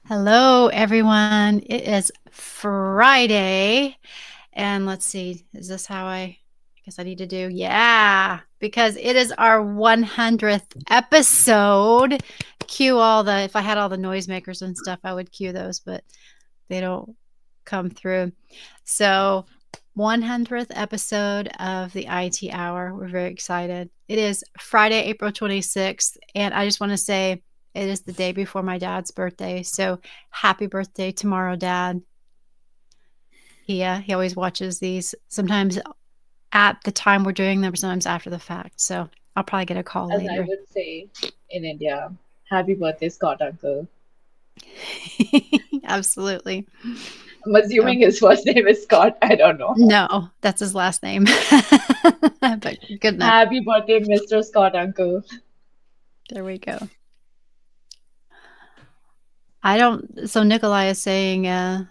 Hello, everyone. It is Friday. And let's see, is this how I guess I need to do? Yeah, because it is our 100th episode. Cue if I had all the noisemakers and stuff, I would cue those, but they don't come through. So, 100th episode of the IT Hour. We're very excited. It is Friday, April 26th. And I just want to say, it is the day before my dad's birthday. So happy birthday tomorrow, Dad. He always watches these sometimes at the time we're doing them, sometimes after the fact. So I'll probably get a call As I later. would say in India, happy birthday, Scott uncle. Absolutely. I'm assuming his first name is Scott. I don't know. No, that's his last name. But good enough. Happy birthday, Mr. Scott uncle. There we go. So Nikolai is saying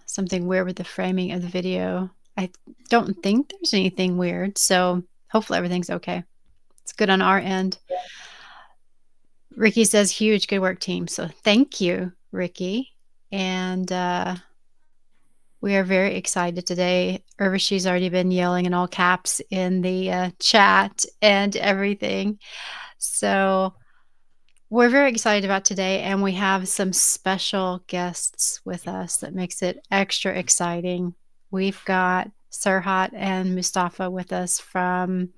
something weird with the framing of the video. I don't think there's anything weird. So hopefully everything's okay. It's good on our end. Ricky says, huge, good work, team. So thank you, Ricky. And we are very excited today. Urvashi's already been yelling in all caps in the chat and everything. So we're very excited about today, and we have some special guests with us that makes it extra exciting. We've got Sehrat and Mustafa with us from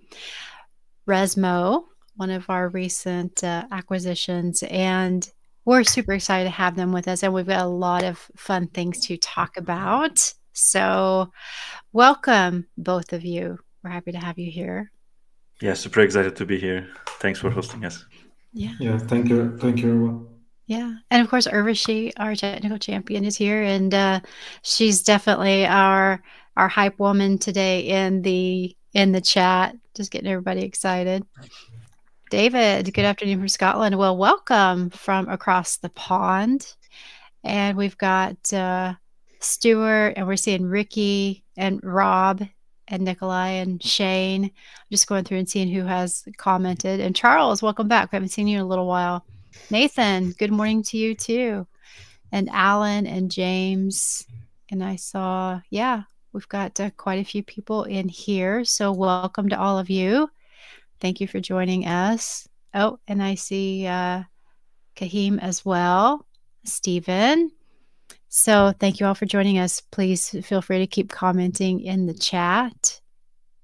Resmo, one of our recent acquisitions, and we're super excited to have them with us, and we've got a lot of fun things to talk about. So welcome, both of you. We're happy to have you here. Yeah, super excited to be here. Thanks for hosting us. Yeah, thank you, everyone. Yeah. And of course, Urvashi, our technical champion, is here, and she's definitely our hype woman today in the chat, just getting everybody excited. David, good afternoon from Scotland. Well, welcome from across the pond. And we've got Stuart, and we're seeing Ricky and Rob and Nikolai and Shane. I'm just going through and seeing who has commented. And Charles, welcome back. We haven't seen you in a little while. Nathan, good morning to you too. And Alan and James. And I saw, we've got quite a few people in here. So welcome to all of you. Thank you for joining us. Oh, and I see Kahim as well. Stephen. So thank you all for joining us. Please feel free to keep commenting in the chat.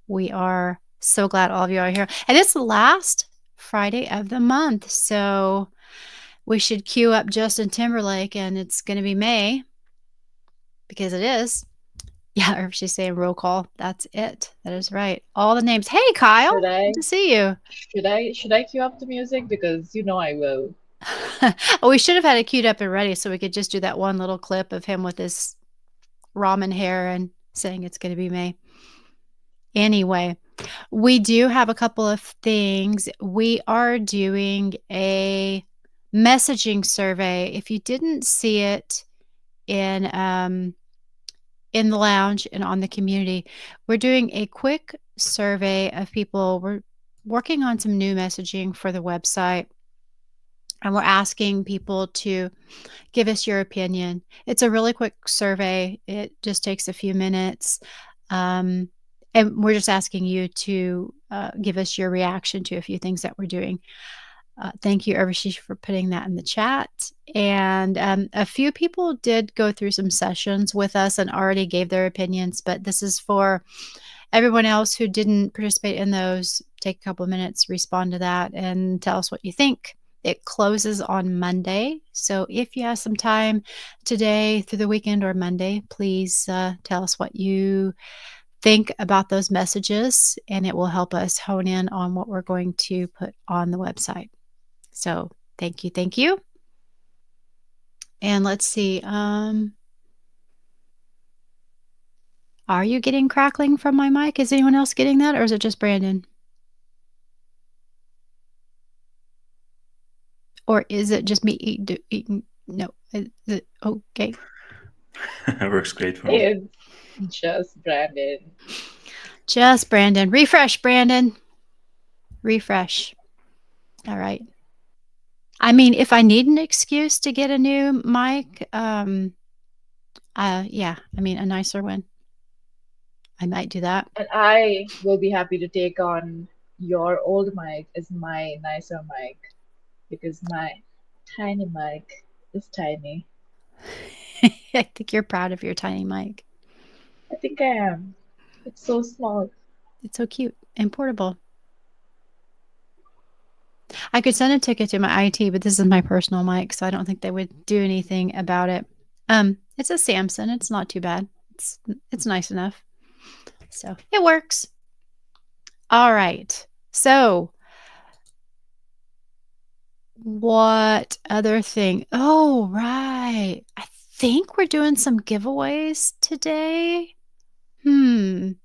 We are so glad all of you are here. And it's the last Friday of the month. So we should queue up Justin Timberlake, and it's going to be May because it is. Yeah, or she's saying roll call. That's it. That is right. All the names. Hey, Kyle. Good to see you. Should I cue up the music? Because you know I will. Oh, we should have had it queued up and ready so we could just do that one little clip of him with his ramen hair and saying it's going to be May. Anyway, we do have a couple of things. We are doing a messaging survey. If you didn't see it in the lounge and on the community, we're doing a quick survey of people. We're working on some new messaging for the website, and we're asking people to give us your opinion. It's a really quick survey. It just takes a few minutes. And we're just asking you to give us your reaction to a few things that we're doing. Thank you, Urvashi, for putting that in the chat. And a few people did go through some sessions with us and already gave their opinions, but this is for everyone else who didn't participate in those. Take a couple of minutes, respond to that, and tell us what you think. It closes on Monday. So if you have some time today through the weekend or Monday, please tell us what you think about those messages, and it will help us hone in on what we're going to put on the website. So thank you. Thank you. And let's see. Are you getting crackling from my mic? Is anyone else getting that, or is it just Brandon? Or is it just me eating? No. Is it okay? Works great for me. It's just Brandon. Just Brandon. Refresh, Brandon. Refresh. All right. I mean, if I need an excuse to get a new mic, yeah, I mean, a nicer one. I might do that. And I will be happy to take on your old mic as my nicer mic because my tiny mic is tiny. I think you're proud of your tiny mic. I think I am. It's so small. It's so cute and portable. I could send a ticket to my IT, but this is my personal mic, so I don't think they would do anything about it. It's a Samsung. It's not too bad. It's nice enough. So it works. All right. So what other thing? Oh, right. I think we're doing some giveaways today. I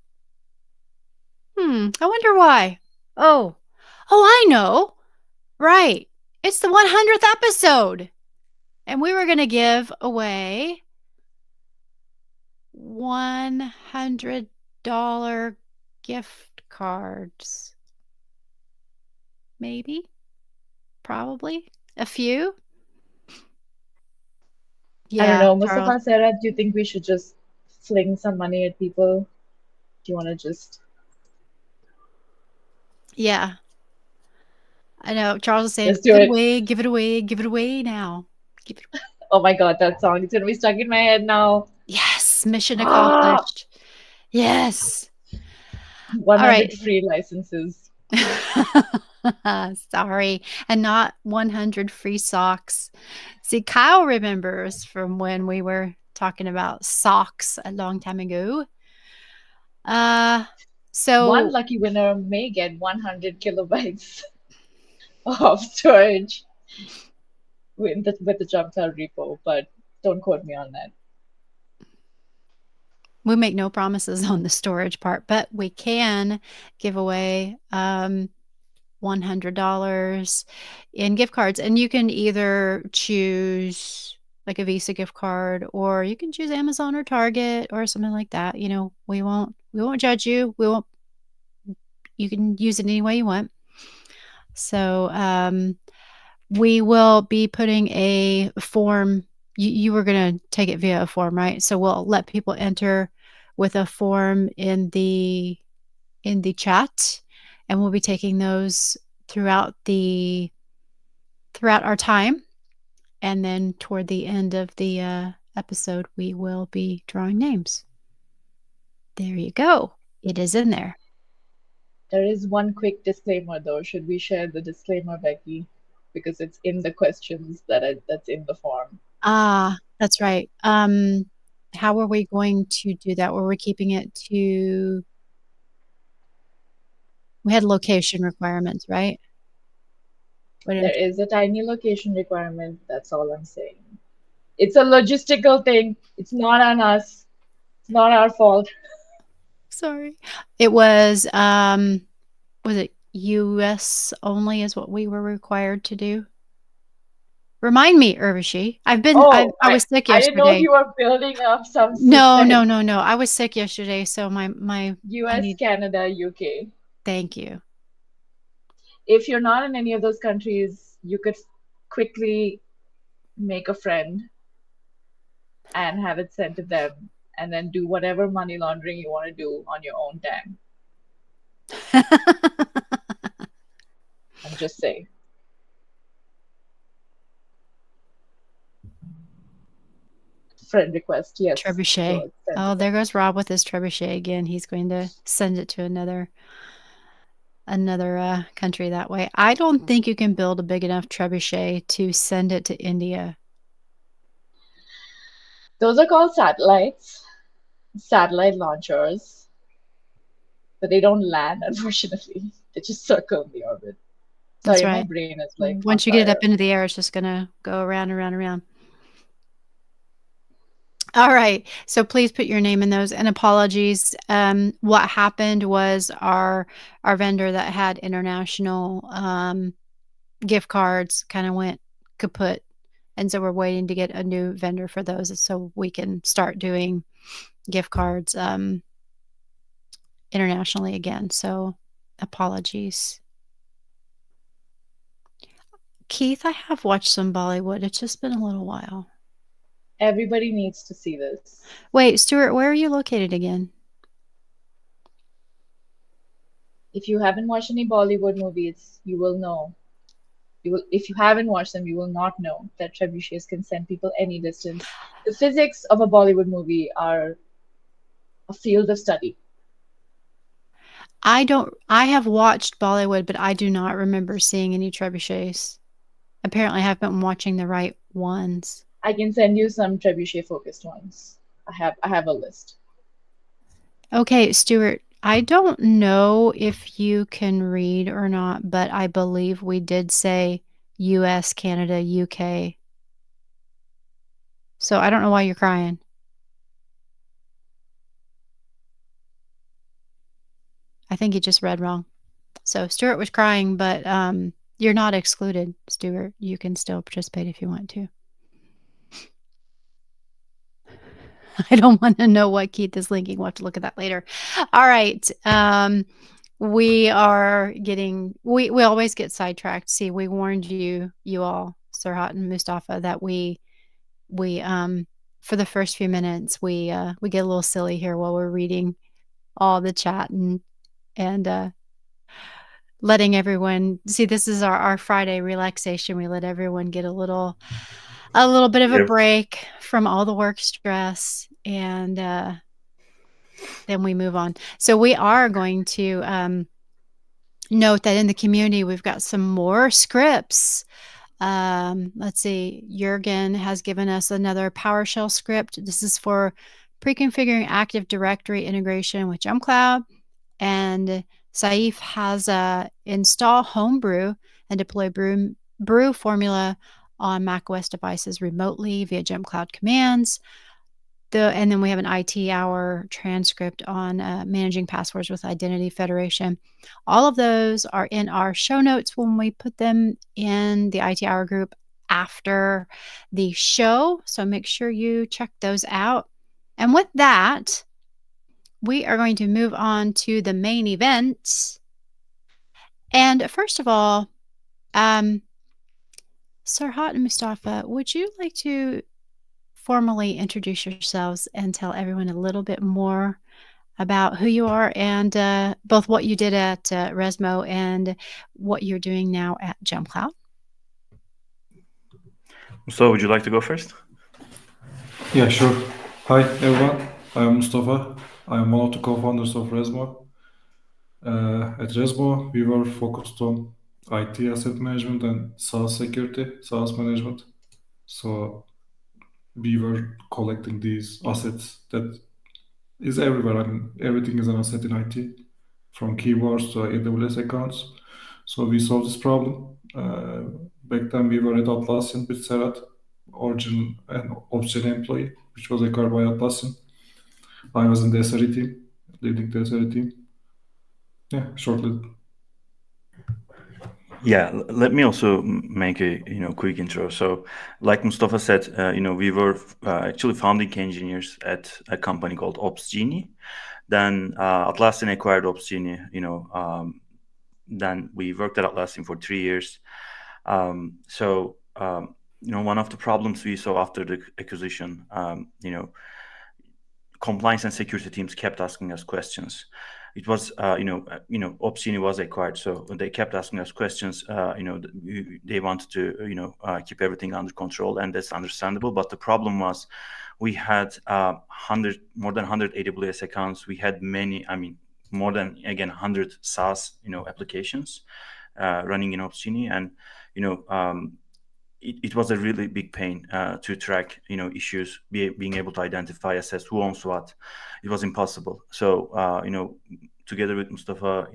wonder why. Oh, I know. Right. It's the 100th episode. And we were going to give away $100 gift cards. Maybe. Probably. A few. I don't Yeah, know, Charles. Mustafa, Sehrat, do you think we should just fling some money at people? Do you want to just Yeah. I know. Charles is saying, just do give it it? away, give it away, give it away now. Give it away. Oh my God, that song. It's gonna be stuck in my head now. Yes. Mission Ah, accomplished. Yes. All 100 right. free licenses. Sorry. And not 100 free socks. See, Kyle remembers from when we were talking about socks a long time ago. One So lucky winner may get 100 kilobytes of storage with the JumpCloud repo, but don't quote me on that. we make no promises on the storage part, but we can give away $100 in gift cards. And you can either choose like a Visa gift card, or you can choose Amazon or Target or something like that. You know, we won't judge you. You can use it any way you want. So we will be putting a form. You were going to take it via a form, right? So we'll let people enter with a form in the chat, and we'll be taking those throughout our time. And then toward the end of the episode, we will be drawing names. There you go. It is in there. There is one quick disclaimer though. Should we share the disclaimer, Becky? Because it's in the questions that's in the form. That's right. How are we going to do that? Were we keeping it to? We had location requirements, right? There is a tiny location requirement. That's all I'm saying. It's a logistical thing. It's not on us. It's not our fault. Sorry. It was it US only is what we were required to do? Remind me, Urvashi. Oh, I was sick I didn't know yesterday. you were building up some No, no, suspense. no, no. I was sick yesterday, so I US, need. Canada, UK. Thank you. If you're not in any of those countries, you could quickly make a friend and have it sent to them and then do whatever money laundering you want to do on your own time. I'm just saying. Friend request, yes. Trebuchet. So send Oh, to there them. goes Rob with his trebuchet again. He's going to send it to another country that way. I don't think you can build a big enough trebuchet to send it to India. Those are called satellites, satellite launchers, but they don't land, unfortunately. They just circle the orbit. That's Sorry, my right. brain is like on Once you get it up fire. into the air, it's just going to go around and around and around. All right. So please put your name in those, and apologies. What happened was our vendor that had international gift cards kind of went kaput. And so we're waiting to get a new vendor for those so we can start doing gift cards internationally again. So apologies. Keith, I have watched some Bollywood. It's just been a little while. Everybody needs to see this. Wait, Stuart, where are you located again? If you haven't watched any Bollywood movies, you will know. If you haven't watched them, you will not know that trebuchets can send people any distance. The physics of a Bollywood movie are a field of study. I have watched Bollywood, but I do not remember seeing any trebuchets. Apparently, I have been watching the right ones. I can send you some trebuchet focused ones. I have a list. Okay, Stuart, I don't know if you can read or not, but I believe we did say US, Canada, UK. So I don't know why you're crying. I think you just read wrong. So Stuart was crying, but you're not excluded, Stuart. You can still participate if you want to. I don't want to know what Keith is linking. We'll have to look at that later. All right. We are getting we always get sidetracked. See, we warned you all, Sehrat and Mustafa, that we for the first few minutes we get a little silly here while we're reading all the chat and letting everyone see. This is our Friday relaxation. We let everyone get a little bit of a break from all the work stress, and then we move on. So we are going to note that in the community we've got some more scripts. Let's see, Jurgen has given us another PowerShell script. This is for pre-configuring Active Directory integration with JumpCloud. And Saif has install Homebrew and deploy brew formula on macOS devices remotely via JumpCloud commands. And then we have an IT hour transcript on managing passwords with Identity Federation. All of those are in our show notes when we put them in the IT hour group after the show. So make sure you check those out. And with that, we are going to move on to the main event. And first of all, Sehrat and Mustafa, would you like to formally introduce yourselves and tell everyone a little bit more about who you are and both what you did at Resmo and what you're doing now at JumpCloud? So, would you like to go first? Yeah, sure. Hi, everyone. I'm Mustafa. I'm one of the co-founders of Resmo. At Resmo, we were focused on IT asset management and SaaS security, SaaS management. So we were collecting these assets that is everywhere. I mean, everything is an asset in IT, from keywords to AWS accounts. So we solved this problem. Back then, we were at Atlassian with Sehrat, origin and Obsidian employee, which was acquired by Atlassian. I was in the SRE team, leading the SRE team. Yeah, shortly. Yeah, let me also make a quick intro. So, like Mustafa said, we were actually founding engineers at a company called OpsGenie. Then Atlassian acquired OpsGenie. Then we worked at Atlassian for 3 years. One of the problems we saw after the acquisition, compliance and security teams kept asking us questions. It was, OpsGenie was acquired, so they kept asking us questions. They wanted to, keep everything under control, and that's understandable. But the problem was, we had more than 100 AWS accounts. We had more than 100 SaaS, applications running in OpsGenie, and it was a really big pain to track, issues, being able to identify, assess who owns what. It was impossible. So, together with Mustafa,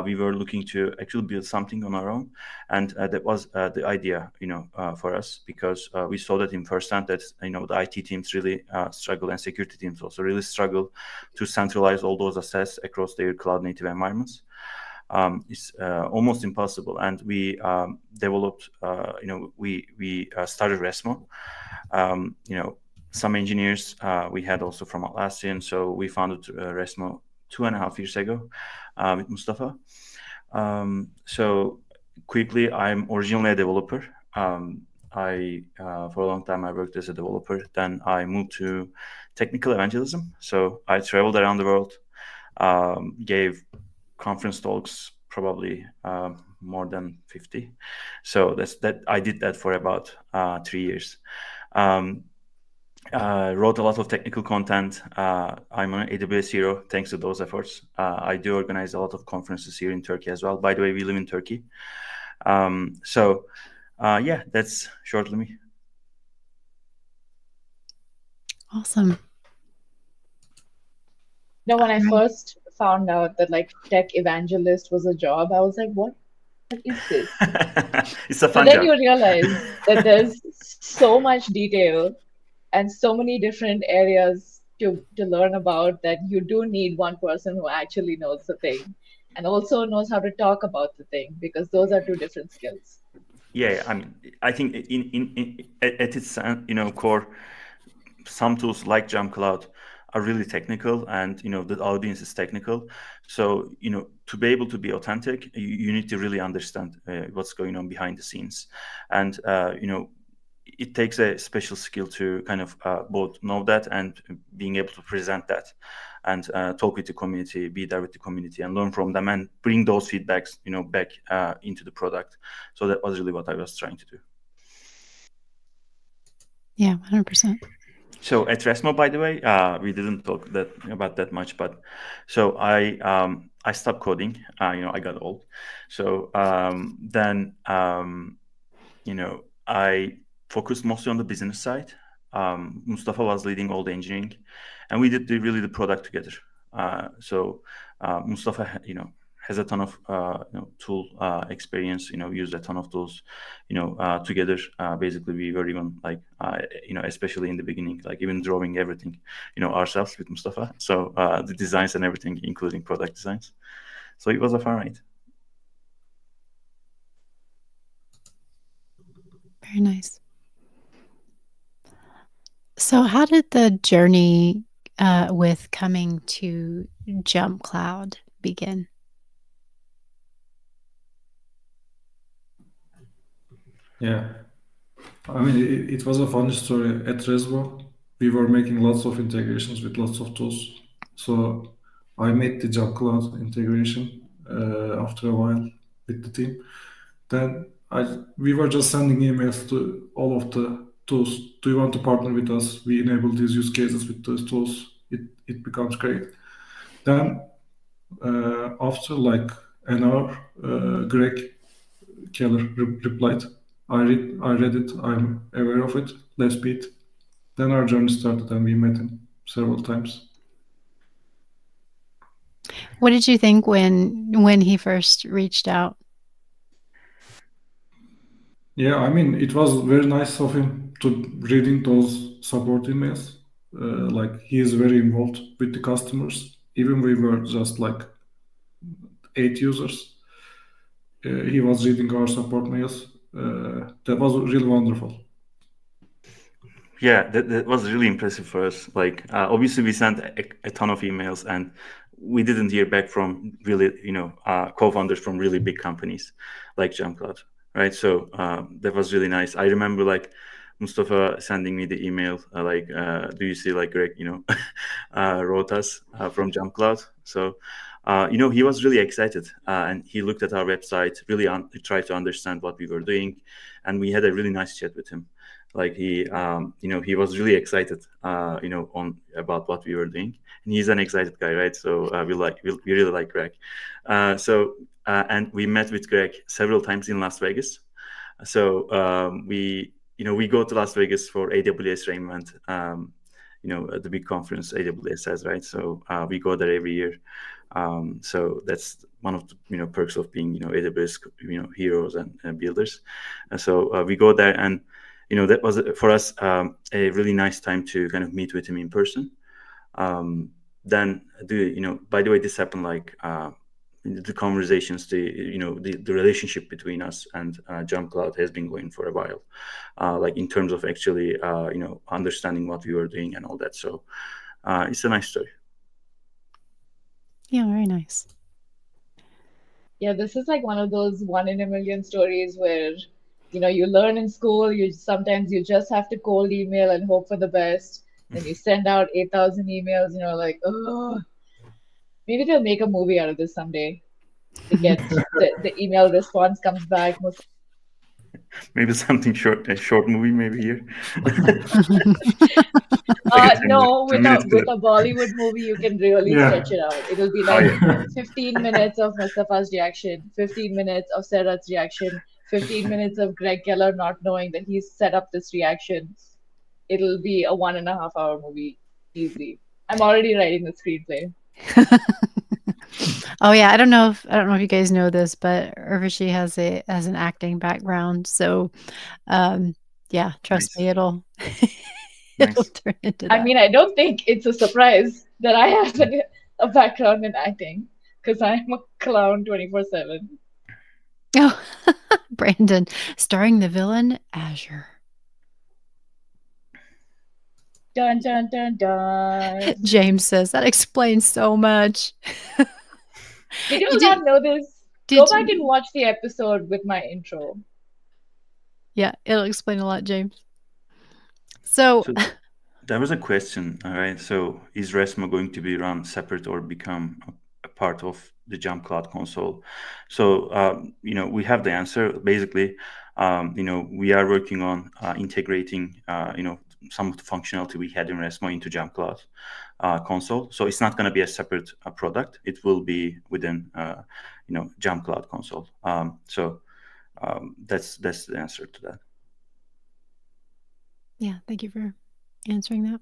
we were looking to actually build something on our own, and that was the idea, for us, because we saw that in firsthand that the IT teams really struggle, and security teams also really struggle to centralize all those assets across their cloud native environments. It's almost impossible, and we developed. We started Resmo. Some engineers we had also from Atlassian, so we founded Resmo 2.5 years ago with Mustafa. So quickly, I'm originally a developer. I for a long time I worked as a developer. Then I moved to technical evangelism. So I traveled around the world, gave conference talks, probably more than 50. So that I did that for about 3 years. Wrote a lot of technical content. I'm an AWS hero thanks to those efforts. I do organize a lot of conferences here in Turkey as well. By the way, we live in Turkey. Yeah, that's shortly me. Awesome. When I Right. first found out that like tech evangelist was a job, I was like, what is this? It's a But fun then job. you realize that there's so much detail and so many different areas to learn about that you do need one person who actually knows the thing and also knows how to talk about the thing because those are two different skills. Yeah, I mean, I think at its core, some tools like JumpCloud are really technical, and the audience is technical. So to be able to be authentic, you need to really understand what's going on behind the scenes, and it takes a special skill to kind of both know that and being able to present that, and talk with the community, be there with the community, and learn from them, and bring those feedbacks back into the product. So that was really what I was trying to do. Yeah, 100%. So at Resmo, by the way, we didn't talk about that much, but so I stopped coding. I got old, so then I focused mostly on the business side. Mustafa was leading all the engineering, and we did really the product together. So Mustafa, has a ton of tool experience. Used a ton of tools. Together, basically we were even like especially in the beginning, like even drawing everything, ourselves with Mustafa. So the designs and everything, including product designs. So it was a fun ride. Very nice. So how did the journey with coming to JumpCloud begin? Yeah, I mean, it was a funny story. At Resmo, we were making lots of integrations with lots of tools. So I made the JumpCloud integration after a while with the team. Then we were just sending emails to all of the tools. Do you want to partner with us? We enable these use cases with those tools. It becomes great. Then after like an hour, Greg Keller replied, I read it. I'm aware of it. Let's meet." Then our journey started, and we met him several times. What did you think when he first reached out? Yeah, I mean, it was very nice of him to reading those support emails. Like he is very involved with the customers. Even we were just like 8 users. He was reading our support mails. That was really wonderful. Yeah, that was really impressive for us. Like, obviously, we sent a ton of emails, and we didn't hear back from really, co-founders from really big companies like JumpCloud, right? So that was really nice. I remember like Mustafa sending me the email, like, "Do you see like Greg, wrote us from JumpCloud?" So, he was really excited, and he looked at our website, really tried to understand what we were doing, and we had a really nice chat with him. Like he was really excited on about what we were doing, and he's an excited guy, right? So we really like Greg. And we met with Greg several times in Las Vegas. So we go to Las Vegas for AWS Rainment, at the big conference AWS has, right? So we go there every year. So that's one of the perks of being AWS heroes and builders. And so we go there, and that was for us a really nice time to kind of meet with him in person. Then by the way, this happened like the conversations, the relationship between us and JumpCloud has been going for a while, like in terms of actually understanding what we were doing and all that. So it's a nice story. Yeah, very nice. Yeah, this is like one of those one in a million stories where, you learn in school, you just have to cold email and hope for the best. Then you send out 8,000 emails, like, oh, maybe they'll make a movie out of this someday. They get the email response comes back. Maybe something short, a short movie, maybe here, like a No, 10 with a minutes with clip. a Bollywood movie, you can really Yeah. stretch it out. It'll be Oh like yeah, 15 minutes of Mustafa's reaction, 15 minutes of Sehrat's reaction, 15 minutes of Greg Keller not knowing that he's set up this reaction. It'll be a 1.5 hour movie, easy. I'm already writing the screenplay. Oh yeah, I don't know if you guys know this, but Urvashi has an acting background, so um yeah, trust nice, me, it'll it'll nice. turn into I that. mean, I don't think it's a surprise that I have a background in acting because I'm a clown 24/7. Oh, Brandon, starring the villain Azure. Dun dun dun dun. James says that explains so much. Did You you did not know this? Go did back and watch the episode with my intro. Yeah, it'll explain a lot, James. So, So there was a question, all right. So is Resmo going to be run separate or become a part of the JumpCloud console? So we have the answer. Basically, we are working on integrating some of the functionality we had in Resmo into JumpCloud console. So it's not going to be a separate product. It will be within JumpCloud console. That's the answer to that. yeah, thank you for answering that.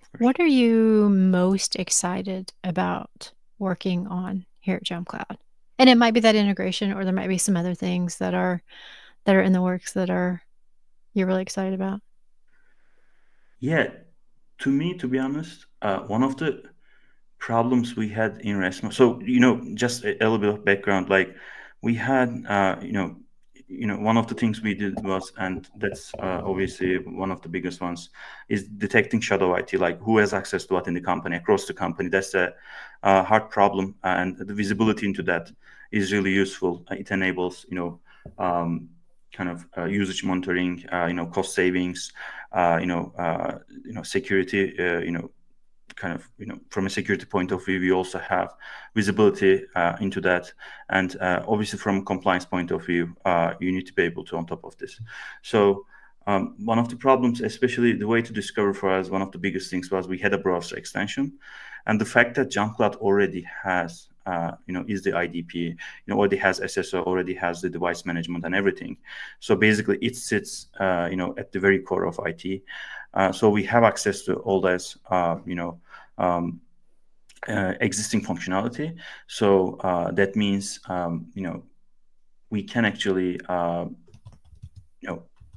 Of course. What are you most excited about working on here at JumpCloud? And it might be that integration, or there might be some other things that are in the works that are you're really excited about. Yeah, to me, to be honest, one of the problems we had in Resmo. So just a little bit of background. Like we had, one of the things we did was, and that's obviously one of the biggest ones, is detecting shadow IT. Like who has access to what in the company across the company. That's a hard problem, and the visibility into that is really useful. It enables um, kind of usage monitoring, cost savings, security, kind of from a security point of view. We also have visibility into that, and obviously from a compliance point of view, you need to be able to on top of this. So one of the problems, especially the way to discover for us, one of the biggest things was we had a browser extension, and the fact that JumpCloud already has is the IDP, already has SSO, already has the device management and everything. So basically it sits at the very core of IT. So we have access to all this um, existing functionality. So that means we can actually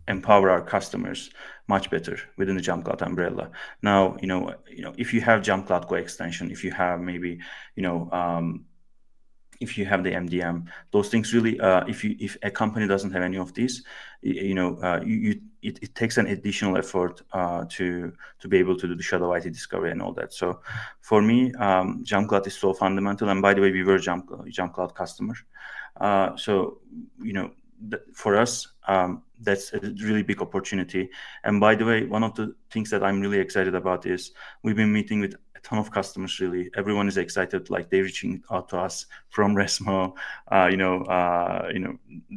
empower our customers much better within the JumpCloud umbrella. Now, if you have JumpCloud Go extension, if you have maybe if you have the MDM, those things really, if a company doesn't have any of these, it takes an additional effort to be able to do the shadow IT discovery and all that. So for me, JumpCloud is so fundamental. And by the way, we were JumpCloud customer. So for us, that's a really big opportunity. And by the way, one of the things that I'm really excited about is we've been meeting with a ton of customers. Really, everyone is excited. Like they're reaching out to us from Resmo,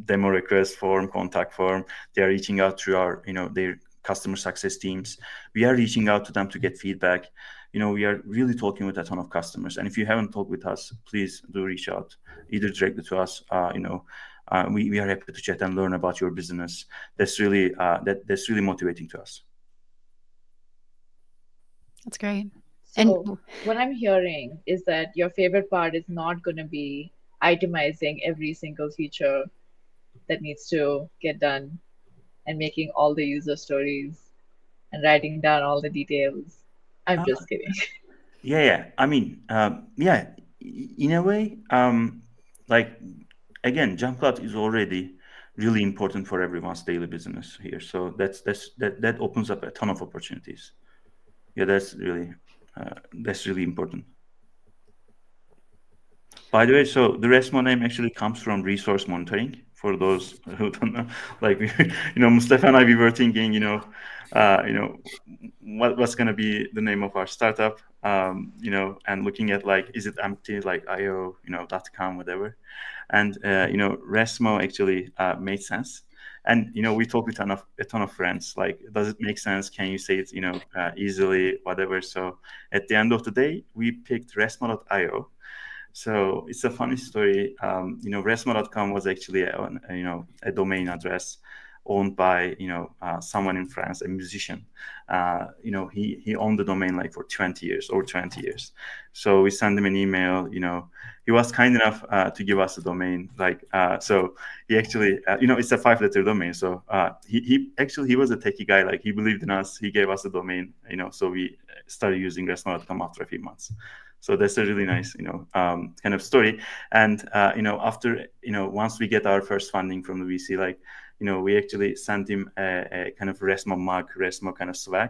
demo request form, contact form. They are reaching out through our, their customer success teams. We are reaching out to them to get feedback. We are really talking with a ton of customers. And if you haven't talked with us, please do reach out either directly to us. We are happy to chat and learn about your business. That's really that's really motivating to us. That's great. And So, what I'm hearing is that your favorite part is not going to be itemizing every single feature that needs to get done and making all the user stories and writing down all the details. I'm Uh, just kidding. yeah. I mean, yeah. In a way, like again, JumpCloud is already really important for everyone's daily business here. So that opens up a ton of opportunities. Yeah, that's really important. By the way, so the Resmo name actually comes from resource monitoring. For those who don't know, like Mustafa and I, we were thinking, what's gonna be the name of our startup, and looking at like, is it empty, like IO, .com, whatever, and Resmo actually made sense. And we talked with a ton of friends. Like, does it make sense? Can you say it, easily, whatever? So at the end of the day, we picked Resmo.io. So it's a funny story. Resmo.com was actually a domain address owned by someone in France, a musician. He owned the domain like for 20 years, over 20 years. So we sent him an email. He was kind enough to give us the domain. So he actually, it's a 5-letter domain. So he was a techie guy. Like, he believed in us. He gave us the domain. So we started using Resmo.com after a few months. So that's a really nice, kind of story. And after, once we get our first funding from the VC, we actually sent him a kind of Resmo mug, Resmo kind of swag,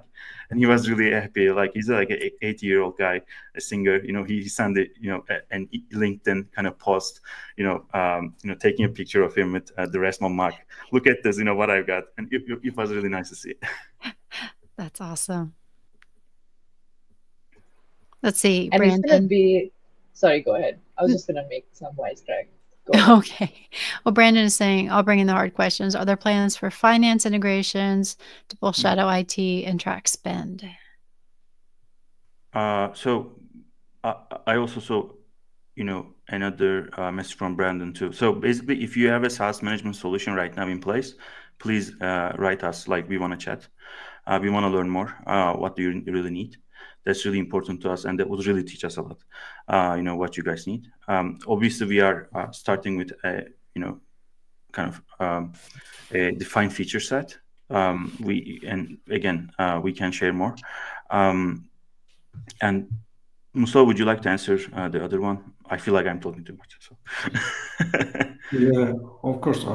and he was really happy. Like, he's like an 80-year-old guy, a singer. He sent it, an LinkedIn kind of post, taking a picture of him with the Resmo mug. Look at this, what I've got, and it was really nice to see. That's awesome. Let's see, And Brandon. it's going to be, sorry, go ahead. I was just going to make some wisecrack. Okay. Well, Brandon is saying, I'll bring in the hard questions. Are there plans for finance integrations to both shadow IT and track spend? So I also saw, another message from Brandon too. So basically, if you have a SaaS management solution right now in place, please write us. Like, we want to chat. We want to learn more. What do you really need? That's really important to us, and that would really teach us a lot. What you guys need. Obviously, we are starting with a kind of a defined feature set. We can share more. And Mustafa, would you like to answer the other one? I feel like I'm talking too much. So. Yeah, of course.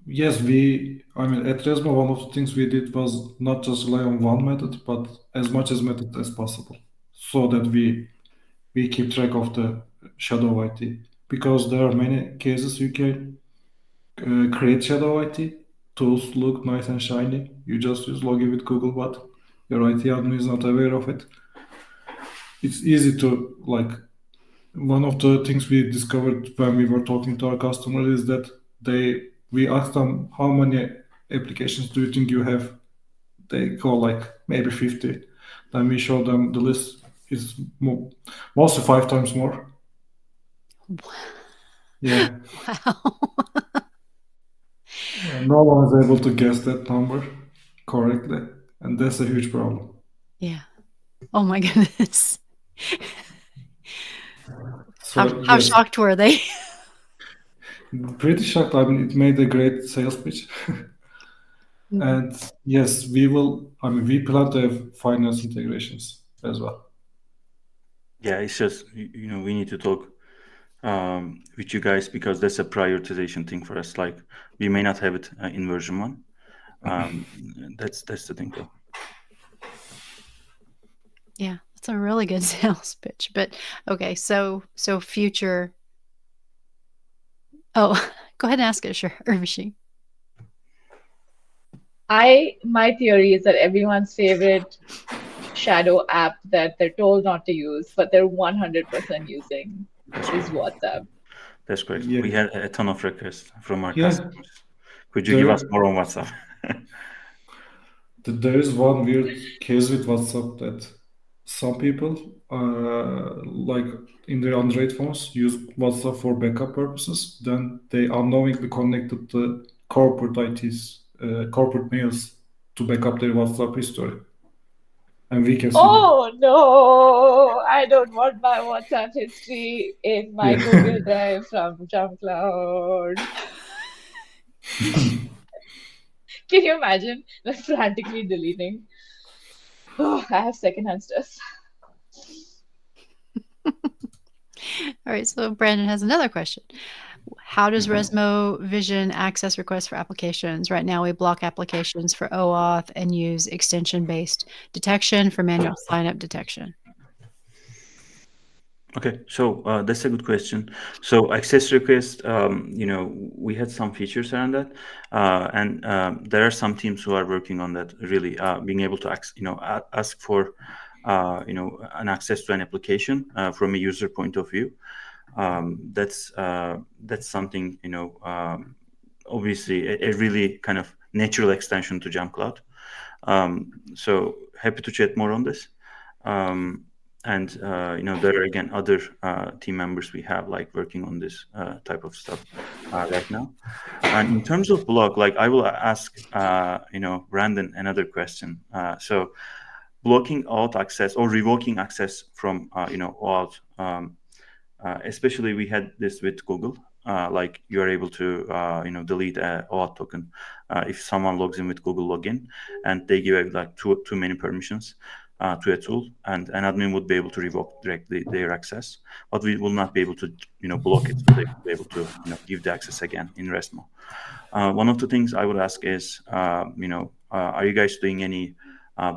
Yes, at Resmo, one of the things we did was not just rely on one method, but as much as method as possible, so that we keep track of the shadow IT. Because there are many cases you can create shadow IT. Tools look nice and shiny. You just use login with Google, but your IT admin is not aware of it. It's easy to like. One of the things we discovered when we were talking to our customers is that we asked them how many applications do you think you have. They go like maybe 50. Then we show them the list is mostly 5 times more. Yeah. Wow. No one is able to guess that number correctly, and that's a huge problem. Yeah. Oh my goodness. So How yes, shocked were they? pretty shocked. It made a great sales pitch. And yes, we will. We plan to have finance integrations as well. Yeah, it's just we need to talk with you guys, because that's a prioritization thing for us. Like, we may not have it in version 1. That's the thing though. Yeah, that's a really good sales pitch. But okay, so future. Oh, go ahead and ask it, sure, Urvashi. My theory is that everyone's favorite shadow app that they're told not to use, but they're 100% using is WhatsApp. That's great. Yeah. We had a ton of requests from our Yeah. customers. Could you give us more on WhatsApp? There is one weird case with WhatsApp that some people, like in their Android phones, use WhatsApp for backup purposes. Then they unknowingly connected the corporate corporate mails to back up their WhatsApp history. And we can see that. Oh no, I don't want my WhatsApp history in my Yeah. Google Drive from JumpCloud. Can you imagine frantically deleting? Oh, I have secondhand stress. All right, so Brandon has another question. How does Resmo vision access requests for applications? Right now, we block applications for OAuth and use extension-based detection for manual sign-up detection. Okay, so that's a good question. So access request, we had some features around that, and there are some teams who are working on that. Really, being able to ask for, an access to an application from a user point of view. That's something obviously a really kind of natural extension to JumpCloud. So happy to chat more on this. And there are again other team members we have like working on this type of stuff right now. And in terms of blog, like I will ask Brandon another question. So blocking out access or revoking access from OAuth, especially we had this with Google. Like you are able to delete a OAuth token if someone logs in with Google login and they give like too many permissions to a tool, and an admin would be able to revoke directly their access, but we will not be able to block it, so they will be able to give the access again in Resmo. One of the things I would ask is, are you guys doing any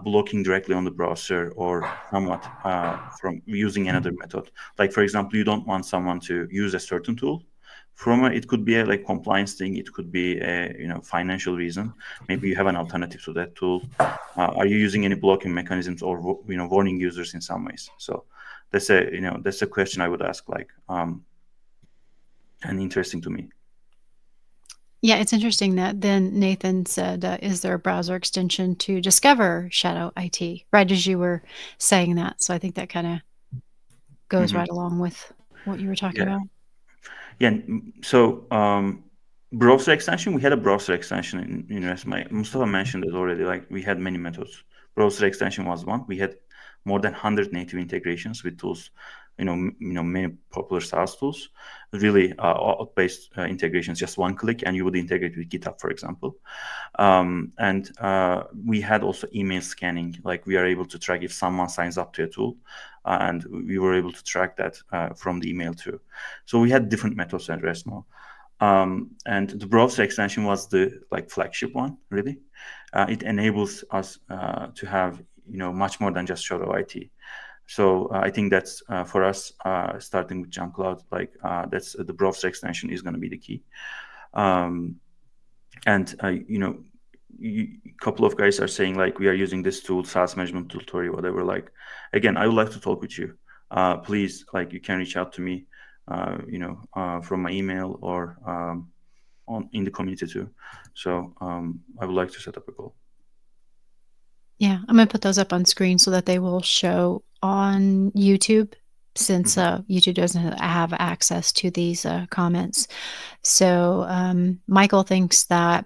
blocking directly on the browser or somewhat from using another method? Like, for example, you don't want someone to use a certain tool. It could be a like compliance thing. It could be a financial reason. Maybe you have an alternative to that tool. Are you using any blocking mechanisms or warning users in some ways? So that's a question I would ask. Like, and interesting to me. Yeah, it's interesting that then Nathan said, is there a browser extension to discover Shadow IT? Right as you were saying that. So I think that kind of goes right along with what you were talking Yeah. about. Yeah. So browser extension, we had a browser extension in Resmo. Mustafa mentioned it already. Like we had many methods. Browser extension was one. We had more than 100 native integrations with tools, many popular SaaS tools. Really out-based integrations, just one click, and you would integrate with GitHub, for example. And we had also email scanning. Like we are able to track if someone signs up to a tool, and we were able to track that from the email too. So we had different methods at Resmo. And the browser extension was the like flagship one, really. It enables us to have much more than just Shadow IT. So I think that's for us starting with JumpCloud. Like that's the browser extension is going to be the key. And a couple of guys are saying like we are using this tool, SaaS management tool, Tori, whatever. Like again, I would like to talk with you. Please, like you can reach out to me, from my email or in the community too. So I would like to set up a call. Yeah, I'm going to put those up on screen so that they will show on YouTube, since YouTube doesn't have access to these comments. So Michael thinks that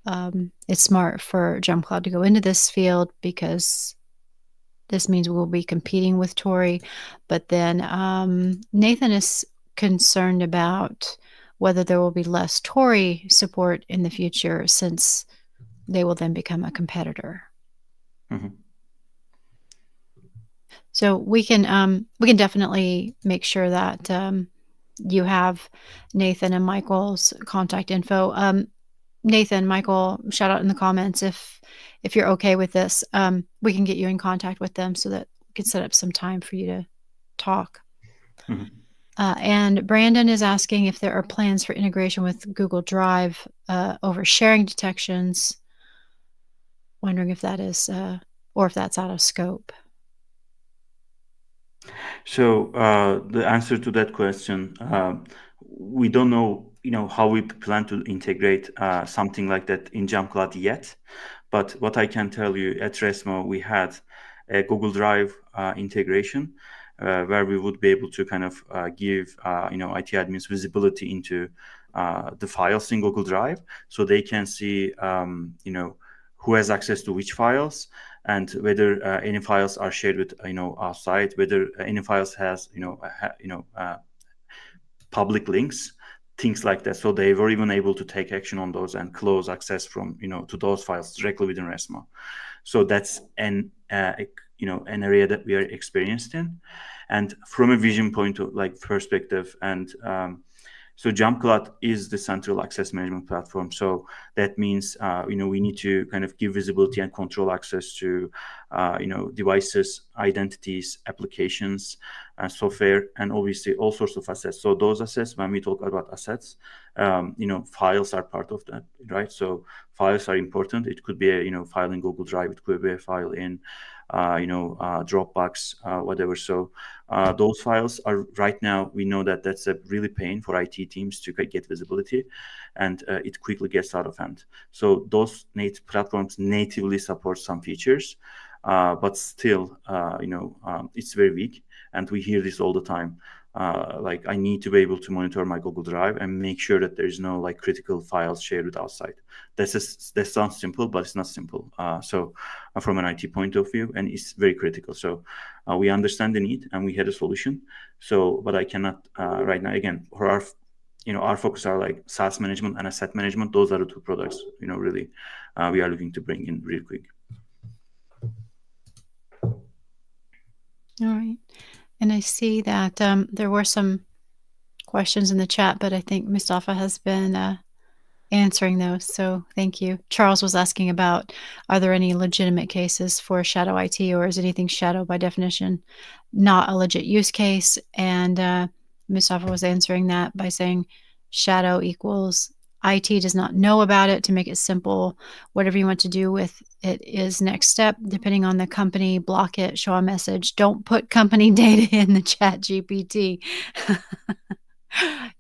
it's smart for JumpCloud to go into this field because this means we'll be competing with Tori. But then Nathan is concerned about whether there will be less Tori support in the future, since they will then become a competitor. So we can definitely make sure that you have Nathan and Michael's contact info. Nathan, Michael, shout out in the comments if you're okay with this. We can get you in contact with them so that we can set up some time for you to talk. And Brandon is asking if there are plans for integration with Google Drive over sharing detections. Wondering if that is, or if that's out of scope. So the answer to that question, we don't know, how we plan to integrate something like that in JumpCloud yet. But what I can tell you, at Resmo, we had a Google Drive integration where we would be able to kind of give IT admins visibility into the files in Google Drive, so they can see who has access to which files, and whether any files are shared with outside, whether any files has public links, things like that. So they were even able to take action on those and close access from to those files directly within Resmo. So that's an area that we are experienced in, and from a vision point of like perspective, and so JumpCloud is the central access management platform. So that means we need to kind of give visibility and control access to devices identities, applications, software, and obviously all sorts of assets. So those assets, when we talk about assets, files are part of that, right? So files are important. It could be a file in Google Drive. It could be a file in Dropbox, whatever. So those files are right now, we know that that's a really pain for IT teams to get visibility, and it quickly gets out of hand. So those native platforms natively support some features, but still, it's very weak. And we hear this all the time. Like, I need to be able to monitor my Google Drive and make sure that there is no like critical files shared with outside. That sounds simple, but it's not simple. So from an IT point of view, and it's very critical. So we understand the need and we had a solution. So, but I cannot right now, again, for our focus are like SaaS management and asset management. Those are the two products, really we are looking to bring in real quick. All right. And I see that there were some questions in the chat, but I think Mustafa has been answering those. So thank you. Charles was asking about, are there any legitimate cases for shadow IT, or is anything shadow by definition not a legit use case? And Mustafa was answering that by saying shadow equals IT does not know about it. To make it simple, whatever you want to do with it is next step, depending on the company. Block it, show a message. Don't put company data in the chat GPT.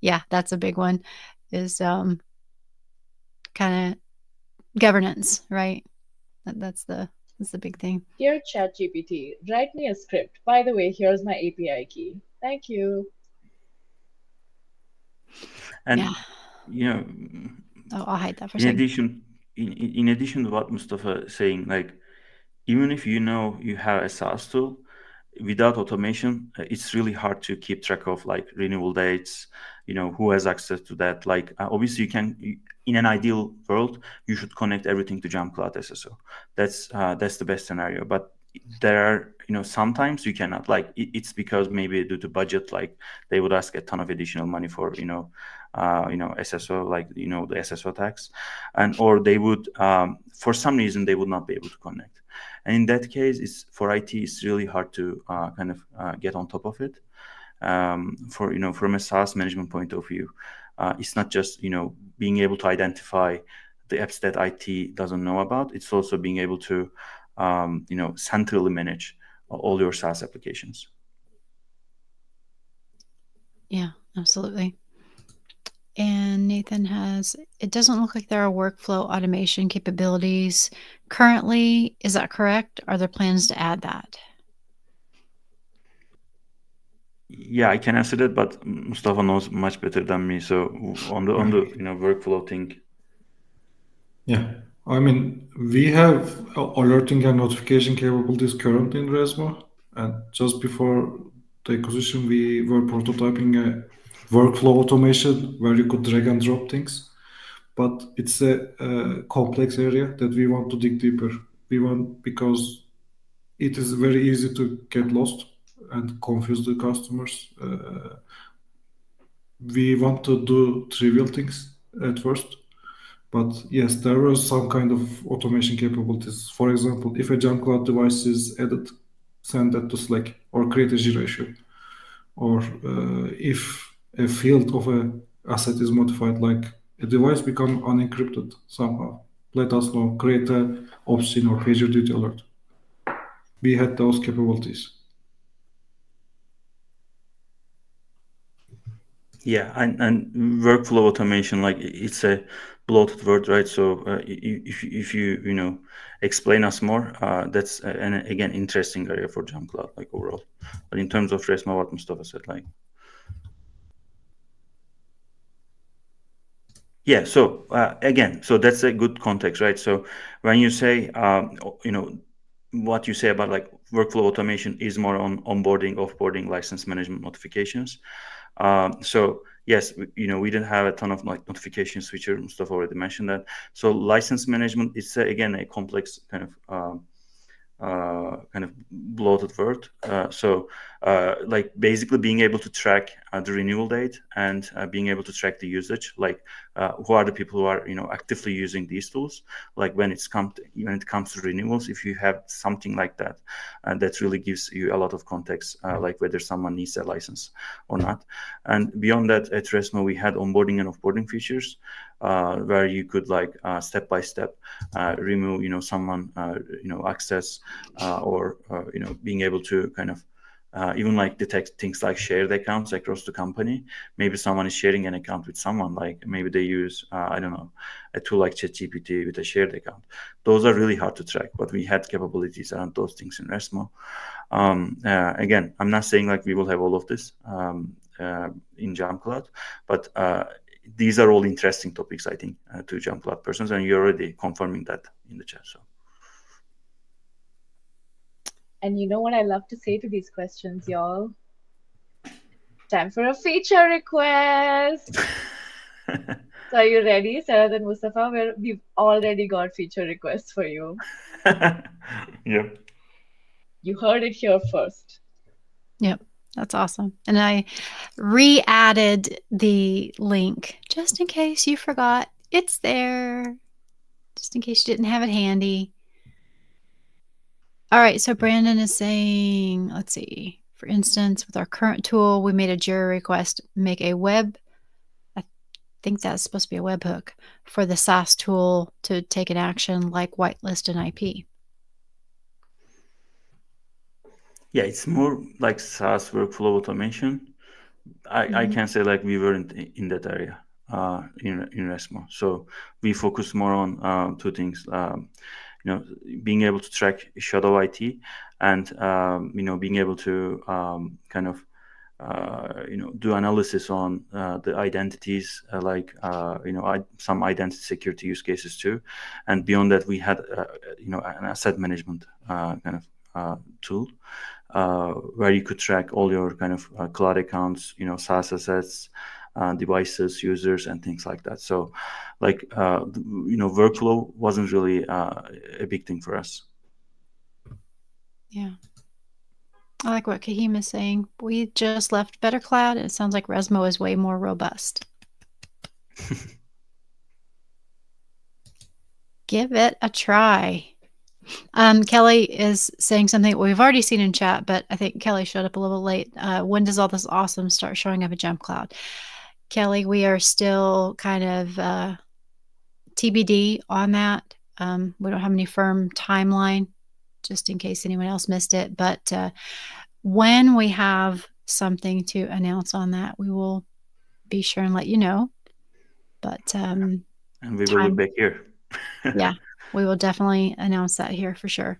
Yeah, that's a big one, is kind of governance, right? That's the big thing. Dear ChatGPT, write me a script. By the way, here's my API key. Thank you. And yeah. I'll hide that for a in second. addition, in addition to what Mustafa is saying, like, even if you have a SaaS tool, without automation, it's really hard to keep track of like renewal dates, who has access to that. Like, obviously in an ideal world, you should connect everything to JumpCloud SSO. That's the best scenario. But there are, sometimes you cannot. Like, it's because maybe due to budget, like they would ask a ton of additional money for, SSO, like, the SSO tax, or they would, for some reason, they would not be able to connect. And in that case, for IT, it's really hard to get on top of it. From a SaaS management point of view, it's not just being able to identify the apps that IT doesn't know about. It's also being able to centrally manage all your SaaS applications. Yeah, absolutely. And Nathan it doesn't look like there are workflow automation capabilities currently. Is that correct? Are there plans to add that? Yeah, I can answer that, but Mustafa knows much better than me. So on the workflow thing. Yeah, I mean, we have alerting and notification capabilities currently in Resmo, and just before the acquisition, we were prototyping a workflow automation where you could drag and drop things. But it's a complex area that we want to dig deeper. Because it is very easy to get lost and confuse the customers. We want to do trivial things at first. But yes, there was some kind of automation capabilities. For example, if a JumpCloud device is added, send that to Slack or create a Jira issue. Or if a field of a asset is modified, like a device become unencrypted somehow, let us know. Create a obscene or PagerDuty alert. We had those capabilities. Yeah, and workflow automation, like, it's a bloated word, right? So if you explain us more, that's an again interesting area for JumpCloud, like, overall. But in terms of Resmo, what Mustafa said, like, yeah. So again, so that's a good context, right? So when you say what you say about like workflow automation is more on onboarding, offboarding, license management, notifications. So yes, we didn't have a ton of like notifications feature. Mustafa already mentioned that. So license management is again a complex kind of kind of bloated word. Like basically being able to track the renewal date and being able to track the usage, like who are the people who are actively using these tools. Like when it comes to renewals, if you have something like that, that really gives you a lot of context, like whether someone needs a license or not. And beyond that, at Resmo we had onboarding and offboarding features, where you could like step by step remove someone access, or being able to kind of even like detect things like shared accounts across the company. Maybe someone is sharing an account with someone, like maybe they use I don't know, a tool like ChatGPT with a shared account. Those are really hard to track, but we had capabilities around those things in Resmo. Again, I'm not saying like we will have all of this in JumpCloud, but these are all interesting topics, I think, to JumpCloud persons, and you're already confirming that in the chat. So. And you know what I love to say to these questions, y'all? Time for a feature request. So are you ready, Sehrat and Mustafa? We've already got feature requests for you. Yep. You heard it here first. Yep. That's awesome. And I re-added the link just in case you forgot. It's there. Just in case you didn't have it handy. All right. So Brandon is saying, let's see. For instance, with our current tool, we made a Jira request, make a web. I think that's supposed to be a webhook for the SaaS tool to take an action like whitelist an IP. Yeah, it's more like SaaS workflow automation. I can say like we weren't in that area in Resmo. So we focus more on two things. Being able to track shadow IT, and being able to kind of do analysis on the identities, some identity security use cases too. And beyond that, we had an asset management kind of tool, where you could track all your kind of cloud accounts, SaaS assets, devices, users, and things like that. So, like, workflow wasn't really a big thing for us. Yeah. I like what Kahim is saying. We just left Better Cloud, and it sounds like Resmo is way more robust. Give it a try. Kelly is saying something we've already seen in chat, but I think Kelly showed up a little late. When does all this awesome start showing up at JumpCloud? Kelly, we are still kind of TBD on that. We don't have any firm timeline, just in case anyone else missed it. But when we have something to announce on that, we will be sure and let you know. But and we will be back here. Yeah, we will definitely announce that here for sure.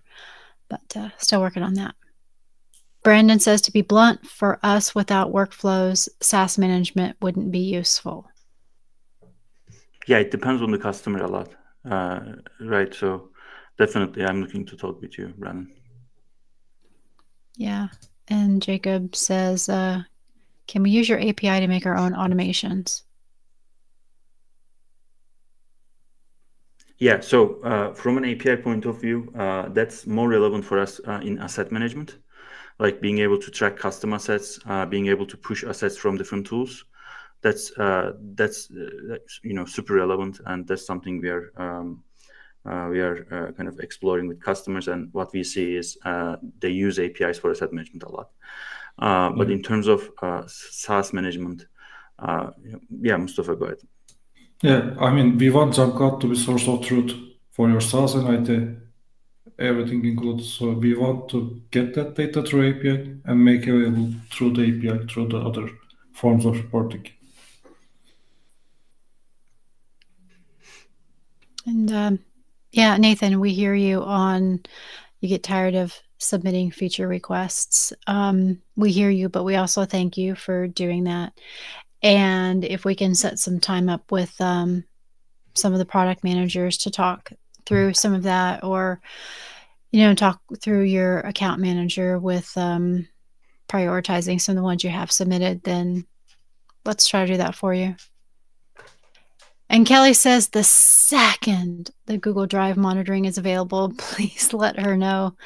But still working on that. Brandon says, to be blunt, for us without workflows, SaaS management wouldn't be useful. Yeah, it depends on the customer a lot, right? So definitely, I'm looking to talk with you, Brandon. Yeah, and Jacob says, can we use your API to make our own automations? Yeah, so from an API point of view, that's more relevant for us in asset management, like being able to track custom assets, being able to push assets from different tools. That's super relevant, and that's something we are kind of exploring with customers. And what we see is they use APIs for asset management a lot. But in terms of SaaS management, yeah, Mustafa, go ahead. Yeah, I mean, we want JumpCloud to be source of truth for your SaaS and IT, everything included. So we want to get that data through API and make available through the API, through the other forms of reporting. And yeah, Nathan, we hear you on, you get tired of submitting feature requests. We hear you, but we also thank you for doing that. And if we can set some time up with some of the product managers to talk through some of that, or, talk through your account manager with prioritizing some of the ones you have submitted, then let's try to do that for you. And Kelly says the second the Google Drive monitoring is available, please let her know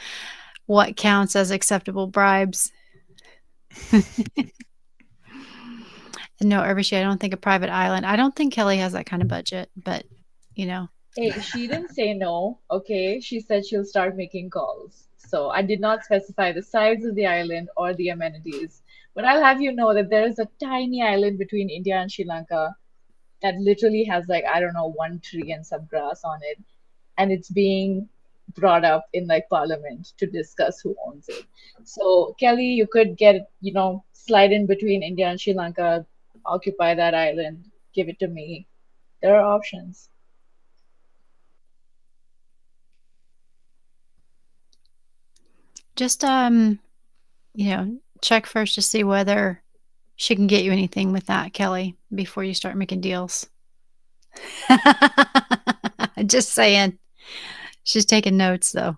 what counts as acceptable bribes. No, Herbishi, I don't think a private island. I don't think Kelly has that kind of budget, but you know. Hey, she didn't say no, okay? She said she'll start making calls. So I did not specify the size of the island or the amenities. But I'll have you know that there is a tiny island between India and Sri Lanka that literally has like, I don't know, one tree and some grass on it. And it's being brought up in like parliament to discuss who owns it. So Kelly, you could get, slide in between India and Sri Lanka, occupy that island, give it to me. There are options. Just check first to see whether she can get you anything with that, Kelly, before you start making deals. Just saying. She's taking notes though.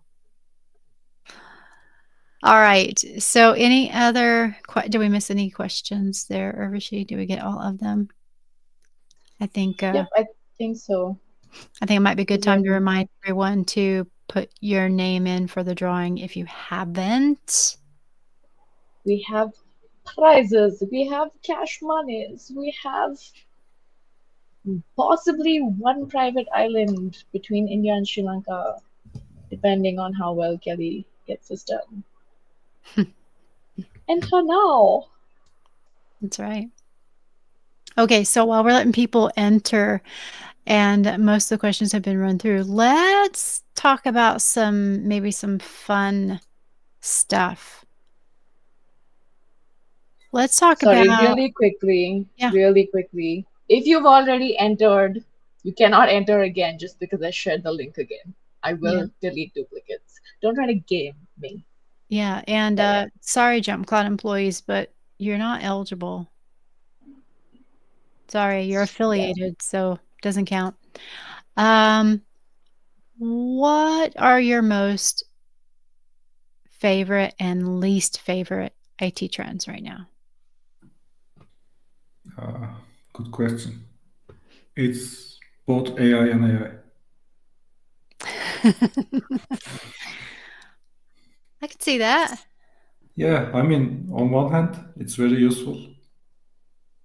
All right. So any other do we miss any questions there, Urvashi? Do we get all of them? I think Yep, I think so. I think it might be a good Is there time to any remind everyone to put your name in for the drawing if you haven't. We have prizes, we have cash monies, we have possibly one private island between India and Sri Lanka, depending on how well Kelly gets this done. Enter now. That's right. Okay, so while we're letting people enter and most of the questions have been run through, let's talk about maybe some fun stuff. Let's talk Sorry, about really quickly, Yeah. really quickly. If you've already entered, you cannot enter again just because I shared the link again. I will delete duplicates. Don't try to game me. Yeah, and sorry, JumpCloud employees, but you're not eligible. Sorry, you're affiliated, so it doesn't count. What are your most favorite and least favorite IT trends right now? Good question. It's both AI and AI. I can see that. Yeah, I mean, on one hand, it's very useful.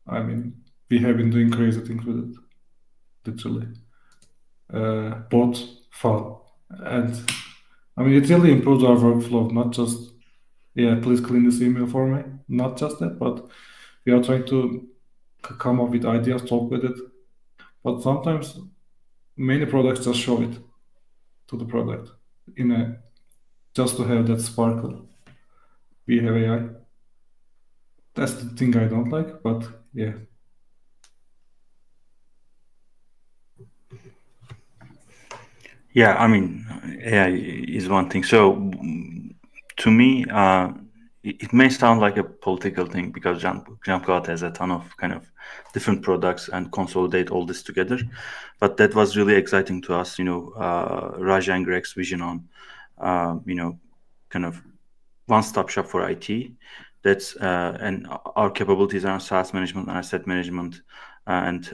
I mean, we have been doing crazy things with it, literally. Both fun and I mean, it really improves our workflow, not just, yeah, please clean this email for me. Not just that, but we are trying to come up with ideas, talk with it. But sometimes many products just show it to the product in a just to have that sparkle. We have AI. That's the thing I don't like, but yeah. Yeah, I mean, AI is one thing. So, to me, it may sound like a political thing because JumpCloud has a ton of kind of different products and consolidate all this together. But that was really exciting to us, Raj and Greg's vision on, kind of one-stop shop for IT. That's and our capabilities around SaaS management and asset management, and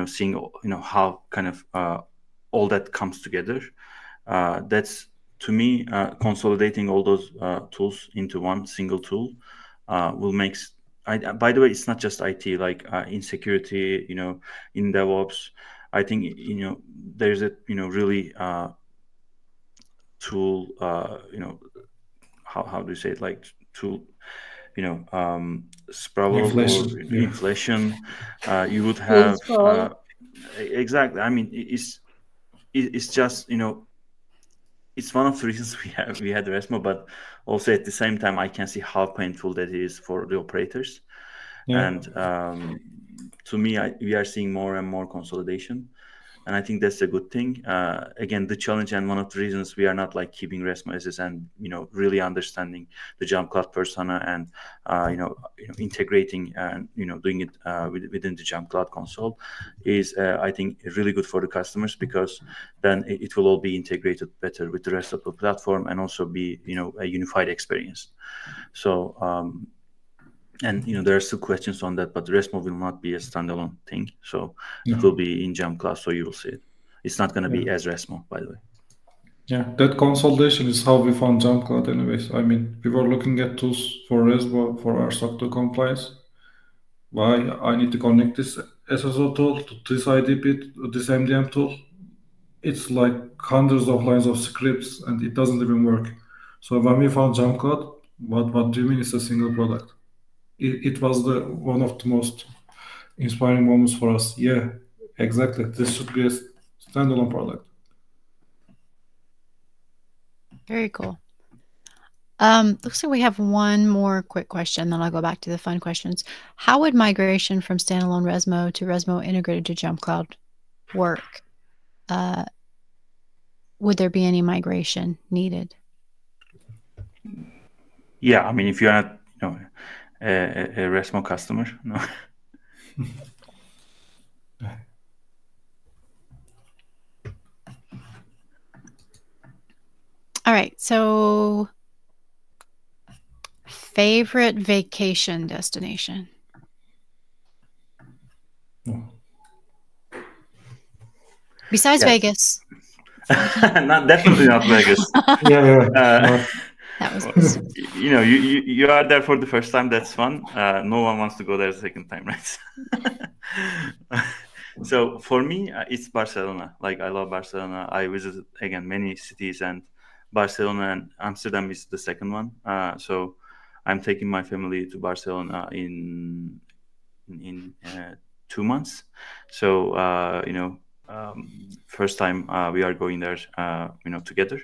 seeing how kind of all that comes together. That's to me consolidating all those tools into one single tool will make. By the way, it's not just IT. Like in security, in DevOps, I think there's a really tool. How do you say it? Like tool. Sprawl or Inflation. Yeah. inflation. You would Tool have sprawl. exactly. I mean, it's just it's one of the reasons we had Resmo, but also at the same time I can see how painful that is for the operators. Yeah. And to me, we are seeing more and more consolidation, and I think that's a good thing. Again, the challenge and one of the reasons we are not like keeping Resmo as is, and really understanding the JumpCloud persona and integrating and doing it within the JumpCloud console is I think really good for the customers, because then it will all be integrated better with the rest of the platform and also be a unified experience. So And there are still questions on that, but Resmo will not be a standalone thing, so Yeah. it will be in JumpCloud, so you will see it. It's not going to be Yeah. as Resmo, by the way. Yeah, that consolidation is how we found JumpCloud anyways. I mean, we were looking at tools for Resmo for our SOC 2 compliance. Why I need to connect this SSO tool to this IDP, to this MDM tool. It's like hundreds of lines of scripts and it doesn't even work. So when we found JumpCloud, what do you mean it's a single product? It was the one of the most inspiring moments for us. Yeah, exactly. This should be a standalone product. Very cool. Looks like we have one more quick question, then I'll go back to the fun questions. How would migration from standalone Resmo to Resmo integrated to JumpCloud work? Would there be any migration needed? Yeah, I mean, if you're not, a Resmo customer, no. All right, so favorite vacation destination? Besides Yeah. Vegas. Definitely not Vegas. Yeah, That was you are there for the first time. That's fun. No one wants to go there a second time, right? So for me, it's Barcelona. Like, I love Barcelona. I visited again many cities, and Barcelona and Amsterdam is the second one. So I'm taking my family to Barcelona in 2 months. So first time we are going there, together.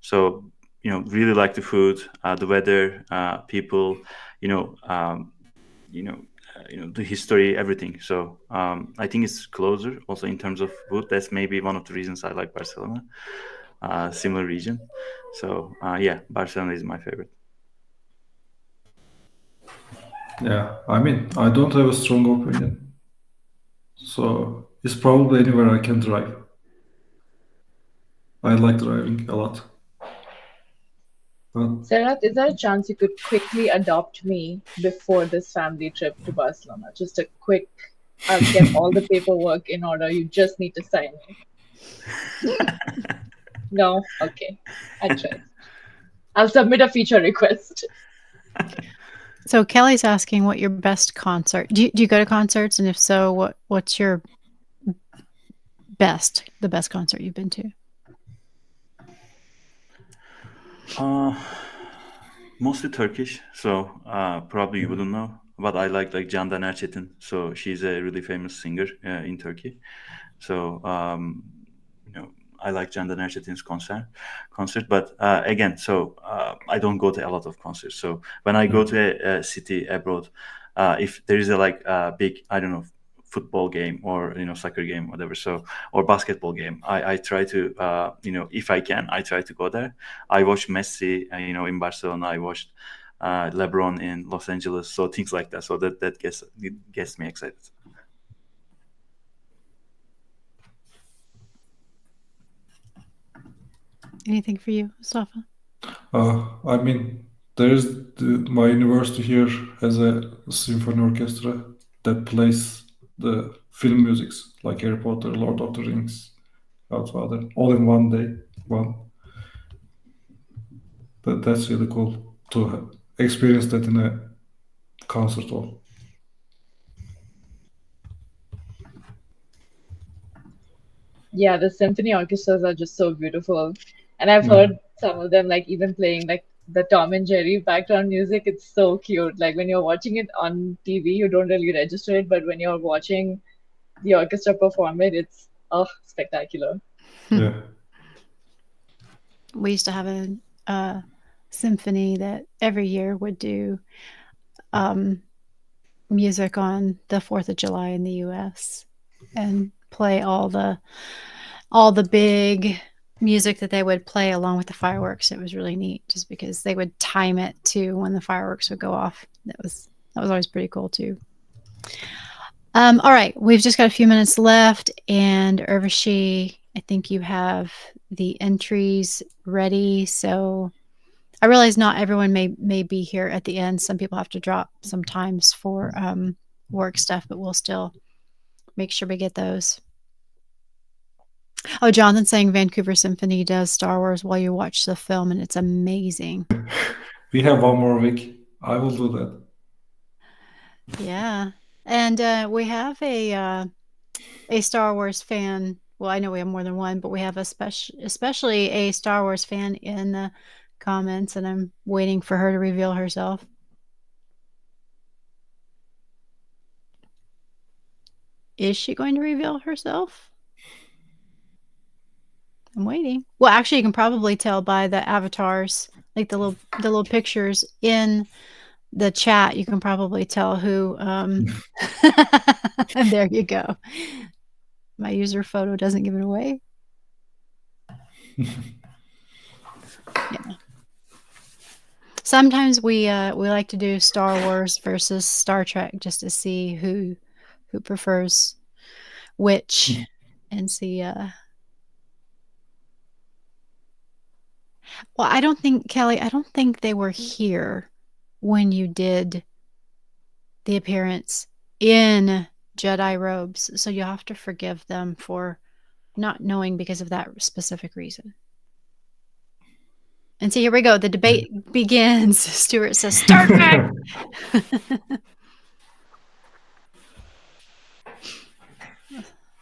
So really like the food, the weather, people, the history, everything. So I think it's closer also in terms of food. That's maybe one of the reasons I like Barcelona. Similar region. So yeah, Barcelona is my favorite. yeah. I mean, I don't have a strong opinion. So it's probably anywhere I can drive. I like driving a lot. But Sehrat, is there a chance you could quickly adopt me before this family trip to Barcelona? Just a quick, I'll get all the paperwork in order. You just need to sign me. No? Okay. I tried. I'll submit a feature request. So Kelly's asking what your best concert. Do you go to concerts, and if so, what's your the best concert you've been to? Mostly Turkish, so probably you wouldn't know, but I like Candan Erçetin. So she's a really famous singer in Turkey. So I like Candan Erçetin's concert, but again, so I don't go to a lot of concerts. So when I go to a city abroad, if there is a big, I don't know, football game or soccer game, whatever, so, or basketball game, I try to if I can, I try to go there. I watch Messi in Barcelona. I watched LeBron in Los Angeles, so things like that. So that gets me excited. Anything for you, Mustafa? I mean, my university here has a symphony orchestra that plays the film musics like Harry Potter, Lord of the Rings, Godfather, all in one day. That's really cool to experience that in a concert hall. Yeah, the symphony orchestras are just so beautiful. And I've Yeah. heard some of them even playing the Tom and Jerry background music. It's so cute. Like when you're watching it on TV, you don't really register it, but when you're watching the orchestra perform it, it's spectacular. Yeah. We used to have a symphony that every year would do music on the 4th of July in the U.S. and play all the big music that they would play along with the fireworks. It was really neat, just because they would time it to when the fireworks would go off. That was always pretty cool too. All right, we've just got a few minutes left, and Urvashi, I think you have the entries ready. So I realize not everyone may be here at the end. Some people have to drop sometimes for work stuff, but we'll still make sure we get those. Oh, Jonathan's saying Vancouver Symphony does Star Wars while you watch the film, and it's amazing. We have one more week. I will do that. Yeah, and we have a Star Wars fan. Well, I know we have more than one, but we have especially a Star Wars fan in the comments, and I'm waiting for her to reveal herself. Is she going to reveal herself? I'm waiting. Well, actually, you can probably tell by the avatars, like the little pictures in the chat. You can probably tell who. There you go. My user photo doesn't give it away. Yeah. Sometimes we like to do Star Wars versus Star Trek just to see who prefers which, and see. Well, I don't think, Kelly, I don't think they were here when you did the appearance in Jedi robes, so you have to forgive them for not knowing because of that specific reason. And see, here we go. The debate begins. Stuart says, Star Trek!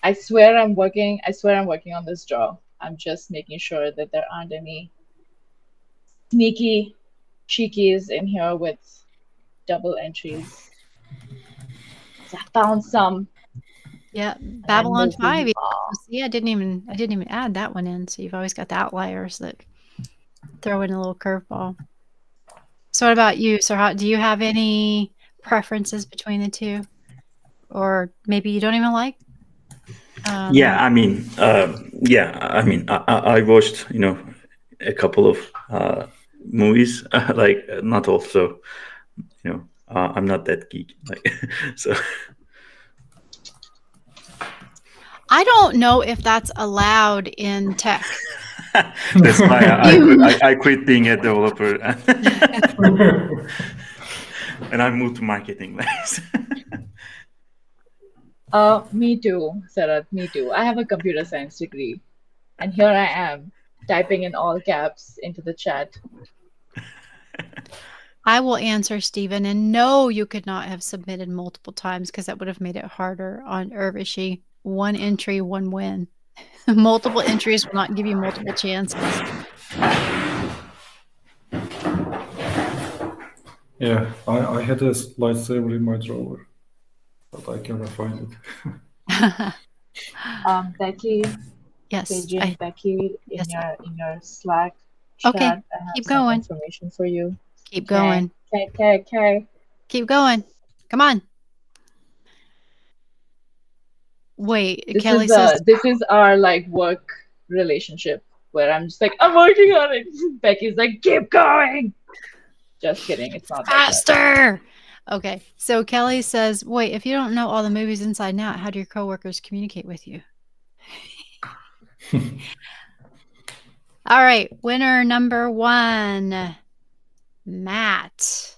I swear I'm working on this draw. I'm just making sure that there aren't any sneaky cheekies in here with double entries. I found some. Yeah, Babylon 5. See, I didn't even add that one in. So you've always got the outliers that throw in a little curveball. So what about you, Sehrat? Do you have any preferences between the two, or maybe you don't even like? Yeah, I mean, I watched, a couple of movies, like not all. So, I'm not that geek. Like, so. I don't know if that's allowed in tech. That's why I quit being a developer and I moved to marketing. Me too, Sehrat, me too. I have a computer science degree, and here I am typing in all caps into the chat. I will answer, Stephen, and no, you could not have submitted multiple times because that would have made it harder on Urvashi. One entry, one win. Multiple entries will not give you multiple chances. Yeah, I had a lightsaber in my drawer, but I cannot find it. Becky, Yes, paging Becky in yes, your Slack okay, chat. I have keep some going. information for you. Keep going. Okay. Keep going. Come on. Wait, Kelly says this is our like work relationship where I'm just like, I'm working on it. Becky's like, keep going. Just kidding. It's not faster. Okay, so Kelly says, wait, if you don't know all the movies inside and out, how do your coworkers communicate with you? All right, winner number 1, Matt.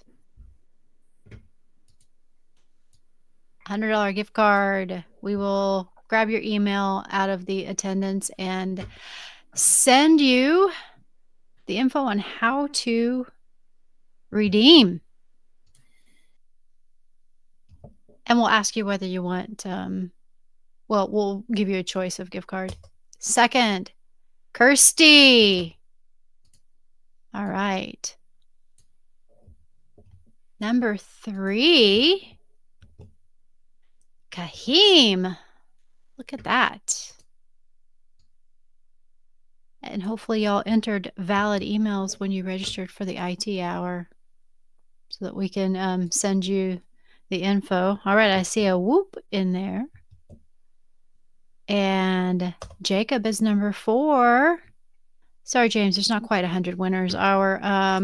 $100 gift card. We will grab your email out of the attendance and send you the info on how to redeem. And we'll ask you whether you want, we'll give you a choice of gift card. Second, Kirsty. All right. Number 3, Kahim. Look at that. And hopefully y'all entered valid emails when you registered for the IT hour so that we can send you the info. All right, I see a whoop in there. And Jacob is number 4. Sorry, James, there's not quite 100 winners. Our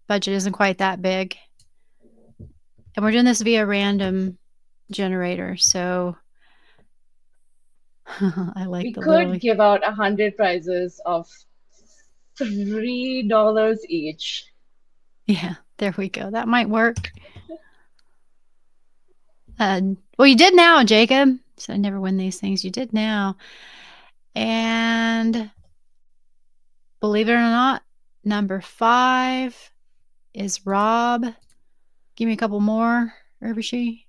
budget isn't quite that big. And we're doing this via random generator, so I like we the could give out 100 prizes of $3 each. Yeah, there we go. That might work. Well, you did now, Jacob. So I never win these things. You did now. And believe it or not, number 5 is Rob. Give me a couple more, Herbishi.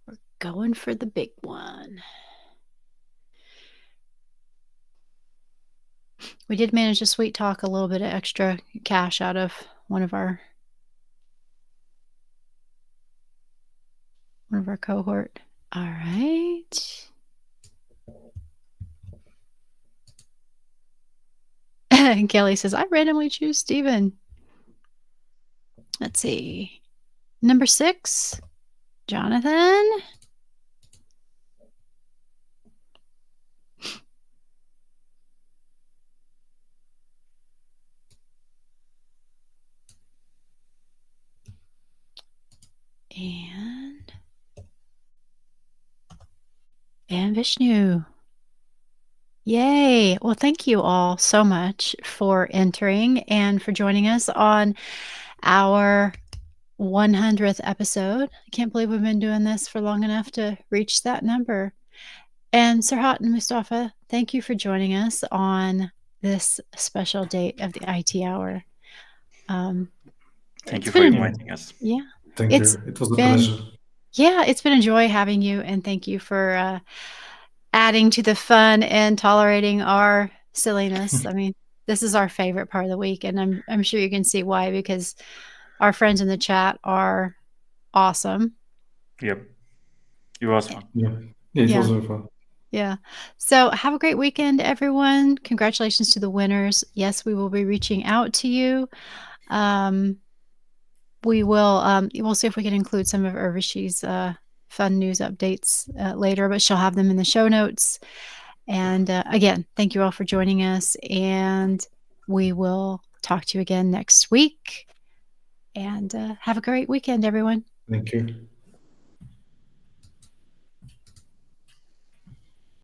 We're going for the big one. We did manage to sweet talk a little bit of extra cash out of one of our cohort. All right. And Kelly says, I randomly choose Steven. Let's see. Number 6, Jonathan. And Vishnu. Yay. Well, thank you all so much for entering and for joining us on our 100th episode. I can't believe we've been doing this for long enough to reach that number. And Sehrat and Mustafa, thank you for joining us on this special date of the IT Hour. Thank you for inviting us. Yeah. Thank you. It was a pleasure. Yeah, it's been a joy having you, and thank you for adding to the fun and tolerating our silliness. I mean, this is our favorite part of the week, and I'm sure you can see why, because our friends in the chat are awesome. Yep. It was fun. Yeah, it was very fun. Yeah. So have a great weekend, everyone. Congratulations to the winners. Yes, we will be reaching out to you. We will we'll see if we can include some of Urvishi's fun news updates later, but she'll have them in the show notes. And again, thank you all for joining us, and we will talk to you again next week. And have a great weekend, everyone. Thank you.